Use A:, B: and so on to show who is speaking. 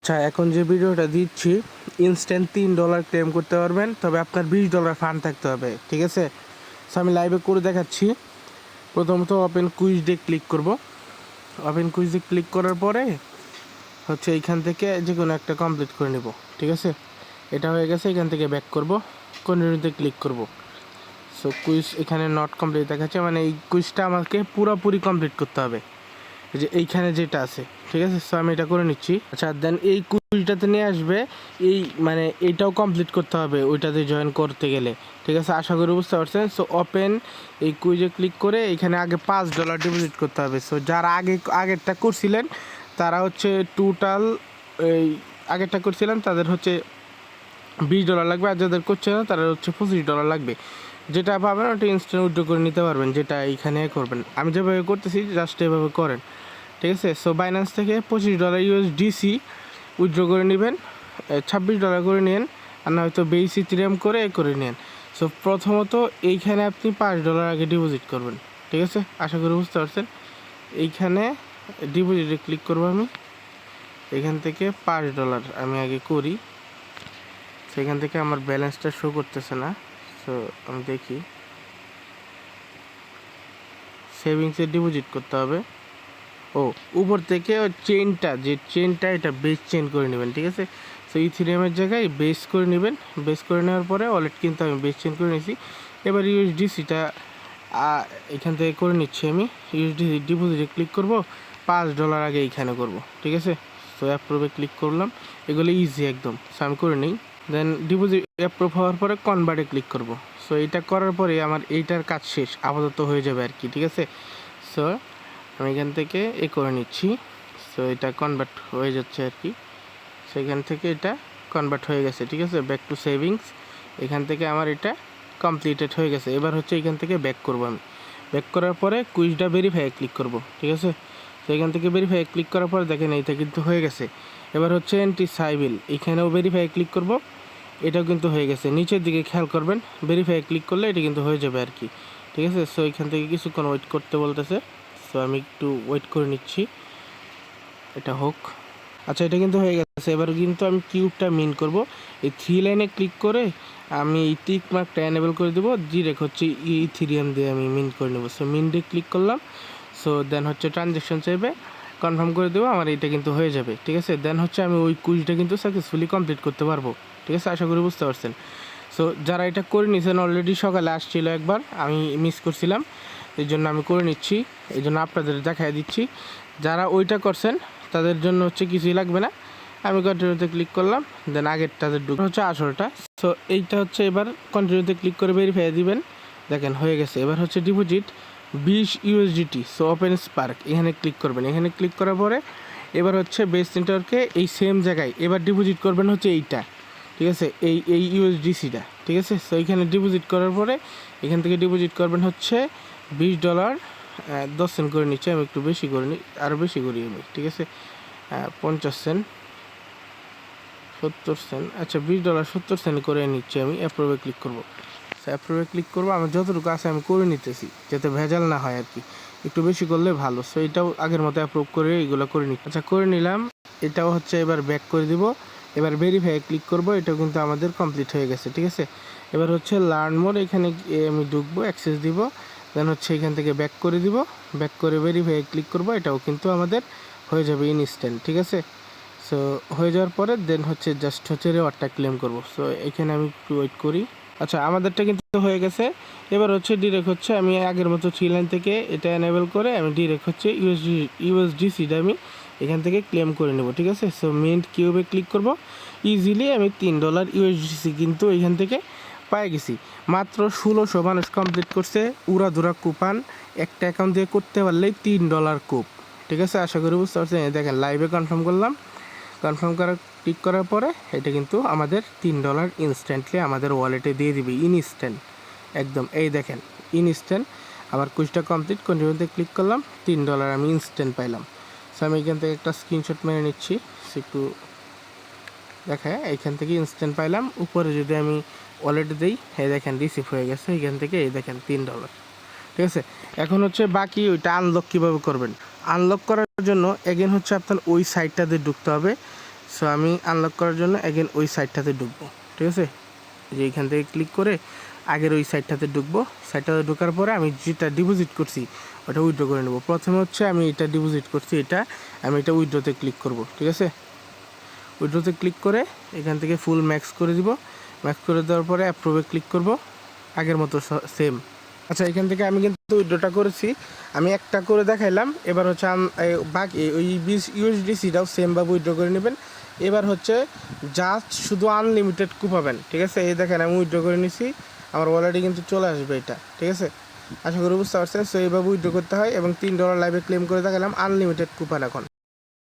A: আচ্ছা, এখন যে ভিডিওটা দিচ্ছি ইনস্ট্যান্ট $3 ক্লেম করতে পারবেন, তবে আপনার $20 ফান্ড থাকতে হবে। ঠিক আছে, সো আমি লাইভে করে দেখাচ্ছি। প্রথমত ওপেন কুইজ ডে ক্লিক করব। ওপেন কুইজ ডে ক্লিক করার পরে হচ্ছে এইখান থেকে যে কোনো একটা কমপ্লিট করে নেব। ঠিক আছে, এটা হয়ে গেছে। এখান থেকে ব্যাক করব, কন্টিনিউতে ক্লিক করব। সো কুইজ এখানে নট কমপ্লিট দেখাচ্ছে, মানে এই কুইজটা আমাকে পুরোপুরি কমপ্লিট করতে হবে, যে এইখানে যেটা আছে। ঠিক আছে, সো আমি এটা করে নিচ্ছি। আচ্ছা, দেন এই কুইজটাতে নিয়ে আসবে, এই মানে এইটাও কমপ্লিট করতে হবে ওইটাতে জয়েন করতে গেলে। ঠিক আছে, আশা করি বুঝতে পারছেন। সো ওপেন এই কুইজে ক্লিক করে এখানে আগে $5 ডিপোজিট করতে হবে। সো যারা আগেরটা করছিলেন তারা হচ্ছে টোটাল এই আগেরটা করছিলেন তাদের হচ্ছে $20 লাগবে, আর যাদের করছে না তারা হচ্ছে $25 লাগবে। যেটা পাবেন ওটা ইনস্ট্যান্ট উইথড্র করে নিতে পারবেন, যেটা এইখানে করবেন। আমি যেভাবে করতেছি জাস্ট এভাবে করেন। ঠিক আছে, সো বাইন্যান্স থেকে $25 USDC উইথড্র করে নেবেন, $26 করে নেন, আর না হয়তো বেসি ইথেরিয়াম করে নেন। সো প্রথমত এইখানে আপনি $5 আগে ডিপোজিট করবেন। ঠিক আছে, আশা করি বুঝতে পারছেন। এইখানে ডিপোজিটে ক্লিক করবো আমি। এখান থেকে $5 আমি আগে করি। সেখান থেকে আমার ব্যালেন্সটা শো করতেছে না, সো আমি দেখি। সেভিংসে ডিপোজিট করতে হবে। ও উপর থেকে চেনটা এটা বেস চেন করে নেবেন। ঠিক আছে, সো ইথেরিয়ামের জায়গায় বেস করে নেবেন। বেস করে নেওয়ার পরে ওয়ালেট কিন্তু আমি বেস চেন করে নিয়েছি। এবার ইউএসডিসিটা এখান থেকে করে নিচ্ছি আমি। ইউএসডিসি ডিপোজিটে ক্লিক করব, $5 আগে এইখানে করব। ঠিক আছে, সো অ্যাপ্রুভে ক্লিক করলাম। এগুলো ইজি একদম, সো আমি করে নিই। দেন ডিপোজিট অ্যাপ্রুভ হওয়ার পরে কনভার্টে ক্লিক করব। সো এটা করার পরে আমার এইটার কাজ শেষ আপাতত হয়ে যাবে আর কি। ঠিক আছে, সো আমি এখান থেকে করে নিচ্ছি। সো এটা কনভার্ট হয়ে যাচ্ছে আর কি। সেখান থেকে এটা কনভার্ট হয়ে গেছে। ঠিক আছে, ব্যাক টু সেভিংস। এখান থেকে আমার এটা কমপ্লিটেড হয়ে গেছে। এবার হচ্ছে এখান থেকে ব্যাক করব আমি। ব্যাক করার পরে কুইজটা ভেরিফাই ক্লিক করব। ঠিক আছে, তো এখান থেকে ভেরিফাই ক্লিক করার পরে দেখেন এইটা কিন্তু হয়ে গেছে। এবার হচ্ছে এন্ট্রি সাইবিল, এখানেও ভেরিফাই ক্লিক করব। এটাও কিন্তু হয়ে গেছে। নিচের দিকে খেয়াল করবেন, ভেরিফাই ক্লিক করলে এটা কিন্তু হয়ে যাবে আর কি। ঠিক আছে, সো এখান থেকে কিছুক্ষণ ওয়েট করতে বলতেছে। সো আমি একটু ওয়েট করে নিচ্ছি, এটা হোক। আচ্ছা, এটা কিন্তু হয়ে গেছে। এবার কিন্তু আমি কিউবটা মিন করব। এই 3 লাইনে ক্লিক করে আমি এই টিক মার্কটা এনেবল করে দেবো। ডিরেক্ট হচ্ছে ইথেরিয়াম দিয়ে আমি মিন করে নেব। সো মিন দিয়ে ক্লিক করলাম। সো দেন হচ্ছে ট্রানজ্যাকশন চাইবে, কনফার্ম করে দেবো। আমার এটা কিন্তু হয়ে যাবে। ঠিক আছে, দেন হচ্ছে আমি ওই কুইজটা কিন্তু সাকসেসফুলি কমপ্লিট করতে পারবো। ঠিক আছে, আশা করি বুঝতে পারছেন। সো যারা এটা করে নিয়েছেন অলরেডি, সকালে আসছিল একবার, আমি মিস করছিলাম, এই জন্য আমি করে নিচ্ছি, এই জন্য আপনাদের দেখাই দিচ্ছি। যারা ওইটা করছেন তাদের জন্য হচ্ছে কিছুই লাগবে না। আমি কন্টিনিউতে ক্লিক করলাম, দেন আগের তাদের ঢুকে হচ্ছে 18টা। সো এইটা হচ্ছে এবার কন্টিনিউতে ক্লিক করে ভেরিফাই দিবেন। দেখেন হয়ে গেছে। এবার হচ্ছে deposit 20 USDT। So open spark এখানে ক্লিক করবেন। এখানে ক্লিক করার পরে এবার হচ্ছে বেস নেটওয়ার্কে এই সেম জায়গায় এবার ডিপোজিট করবেন হচ্ছে এইটা। ঠিক আছে, এই ইউএসডিসিটা। ঠিক আছে, সো এইখানে ডিপোজিট করার পরে এখান থেকে ডিপোজিট করবেন হচ্ছে $20, 10 সেন্ট করে নিচ্ছি আমি, একটু বেশি করে নিই, আরও বেশি করি আমি। ঠিক আছে, 50 সেন্ট, 70 সেন্ট। আচ্ছা, $20 70 সেন্ট করে নিচ্ছি আমি। অ্যাপ্রুভে ক্লিক করবো। অ্যাপ্রুভে ক্লিক করবো। আমি যতটুকু আছে আমি করে নিতেছি, যাতে ভেজাল না হয় আর কি। একটু বেশি করলে ভালো। সো এটাও আগের মতো অ্যাপ্রুভ করে এগুলো করে নিচ্ছি। আচ্ছা, করে নিলাম। এটাও হচ্ছে এবার ব্যাক করে দিব। এবার ভেরিফাই ক্লিক করব। এটাও কিন্তু আমাদের কমপ্লিট হয়ে গেছে। ঠিক আছে, এবার হচ্ছে লার্ন মোর, এখানে আমি ঢুকবো, অ্যাক্সেস দিব। দেন হচ্ছে এখান থেকে ব্যাক করে দিব। ব্যাক করে ভেরিফাই ক্লিক করব। এটাও কিন্তু আমাদের হয়ে যাবে ইনস্ট্যান্ট। ঠিক আছে, সো হয়ে যাওয়ার পরে দেন হচ্ছে জাস্ট হচ্ছে রেওয়ার্ডটা ক্লেম করব। সো এখানে আমি একটু ওয়েট করি। আচ্ছা, আমাদেরটা কিন্তু হয়ে গেছে। এবার হচ্ছে ডিরেক্ট হচ্ছে আমি আগের মতো 3 লাইন থেকে এটা এনেবল করে আমি ডিরেক্ট হচ্ছে ইউএসডিসিটা আমি এখান থেকে ক্লেম করে নেব। ঠিক আছে, সো মিন্ট কিউবে ক্লিক করব। ইজিলি আমি $3 ইউএসডিসি কিন্তু এখান থেকে পাই গেছি। মাত্র 1600 মানুষ কমপ্লিট করছে। উড়াধুরা কুপান একটা অ্যাকাউন্ট দিয়ে করতে পারলেই $3 কুপ। ঠিক আছে, আশা করি বুঝতে পারছেন। দেখেন লাইভে কনফার্ম করলাম। কনফার্ম ক্লিক করার পরে এটা কিন্তু আমাদের $3 ইনস্ট্যান্টলি আমাদের ওয়ালেটে দিয়ে দিবে, ইনস্ট্যান্ট একদম। এই দেখেন ইনস্ট্যান্ট। আমার কুইজটা কমপ্লিট, কন্টিনিউতে ক্লিক করলাম, $3 আমি ইনস্ট্যান্ট পাইলাম। সো আমি এখান থেকে একটা স্ক্রিনশট মেরে নিচ্ছি, একটু দেখায়। এইখান থেকে ইনস্ট্যান্ট পাইলাম। উপরে যদি আমি ওয়ালেটে দিই, এই দেখেন রিসিভ হয়ে গেছে এখান থেকে। এই দেখেন $3। ঠিক আছে, এখন হচ্ছে বাকি ওইটা আনলক কীভাবে করবেন। আনলক করার জন্য এগেন হচ্ছে আপনার ওই সাইটটাতে ঢুকতে হবে, সো আমি আনলক করার জন্য অ্যাগেন ওই সাইটটাতে ঢুকবো, ঠিক আছে। যে এইখান থেকে ক্লিক করে আগের ওই সাইটটাতে ঢুকবো। সাইটটাতে ঢোকার পরে আমি যেটা ডিপোজিট করছি ওটা উইথড্র করে নেব। প্রথমে হচ্ছে আমি এটা ডিপোজিট করছি, আমি এটা উইথড্রতে ক্লিক করব, ঠিক আছে। উইথড্রতে ক্লিক করে এখান থেকে ফুল ম্যাক্স করে দিব। ম্যাক্স করে দেওয়ার পরে অ্যাপ্রুভে ক্লিক করব, আগের মতো সেম। আচ্ছা, এখান থেকে আমি কিন্তু উইথড্রটা করেছি, আমি একটা করে দেখাইলাম। এবার হচ্ছে বাকি ওই 20 ইউএসডিসিটাও সেমভাবে উইথড্র করে নেবেন। এবার হচ্ছে জাস্ট শুধু আনলিমিটেড কুপাবেন, ঠিক আছে। এই দেখেন আমি উইথড্র করে নিছি, আমার ওয়ালেটে কিন্তু চলে আসবে এটা, ঠিক আছে। আশা করি বুঝতে পারছেন। সো এইভাবে উইথড্র করতে হয় এবং $3 লাইভে ক্লেম করে দেখালাম, আনলিমিটেড কুপন এখন।